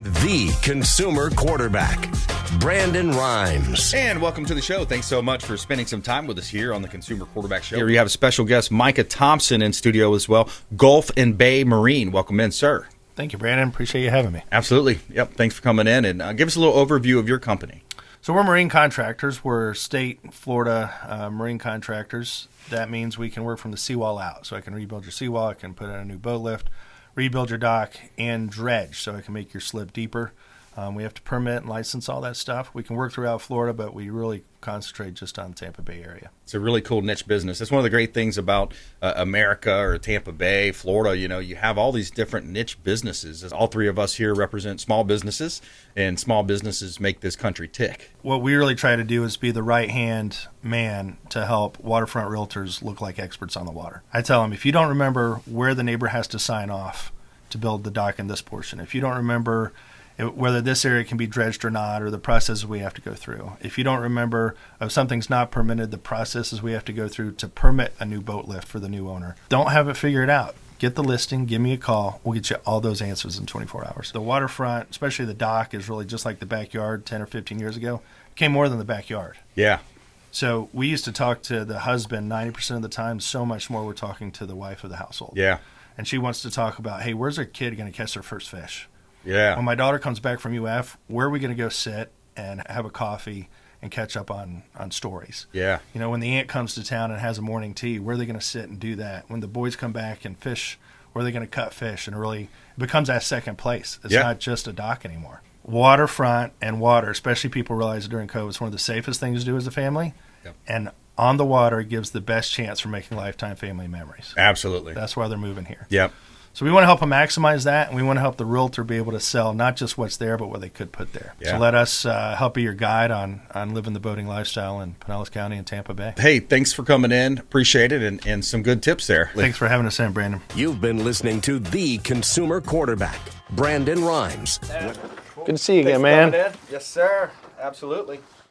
The consumer quarterback, Brandon Rhymes. And welcome to the show. Thanks so much for spending some time with us here on the Consumer Quarterback Show. Here we have a special guest, Micah Thompson, in studio as well. Gulf and Bay Marine. Welcome in, sir. Thank you, Brandon. Appreciate you having me. Absolutely. Yep. Thanks for coming in. And give us a little overview of your company. So we're marine contractors. We're state Florida marine contractors. That means we can work from the seawall out. So I can rebuild your seawall. I can put in a new boat lift, rebuild your dock, and dredge, so I can make your slip deeper. We have to permit and license all that stuff. We can work throughout Florida, but we really concentrate just on the Tampa Bay area. It's a really cool niche business. That's one of the great things about America or Tampa Bay, Florida. You know, you have all these different niche businesses. All three of us here represent small businesses, and small businesses make this country tick. What we really try to do is be the right-hand man to help waterfront realtors look like experts on the water. I tell them, if you don't remember where the neighbor has to sign off to build the dock in this portion, if you don't remember whether this area can be dredged or not, or the processes we have to go through. If you don't remember if something's not permitted, the processes we have to go through to permit a new boat lift for the new owner. Don't have it figured out. Get the listing, give me a call. We'll get you all those answers in 24 hours. The waterfront, especially the dock, is really just like the backyard 10 or 15 years ago. It became more than the backyard. Yeah. So we used to talk to the husband 90% of the time. So much more we're talking to the wife of the household. Yeah. And she wants to talk about, hey, where's our kid going to catch their first fish? Yeah. When my daughter comes back from UF, where are we going to go sit and have a coffee and catch up on stories? Yeah. You know, when the aunt comes to town and has a morning tea, where are they going to sit and do that? When the boys come back and fish, where are they going to cut fish? And really, it becomes that second place. It's not just a dock anymore. Waterfront and water, especially people realize during COVID, it's one of the safest things to do as a family. Yep. And on the water gives the best chance for making lifetime family memories. Absolutely. That's why they're moving here. Yep. So we want to help them maximize that, and we want to help the realtor be able to sell not just what's there, but what they could put there. Yeah. So let us help be your guide on living the boating lifestyle in Pinellas County and Tampa Bay. Hey, thanks for coming in. Appreciate it, and some good tips there. Thanks for having us in, Brandon. You've been listening to The Consumer Quarterback, Brandon Rhymes. Good to see you again, man. Yes, sir. Absolutely.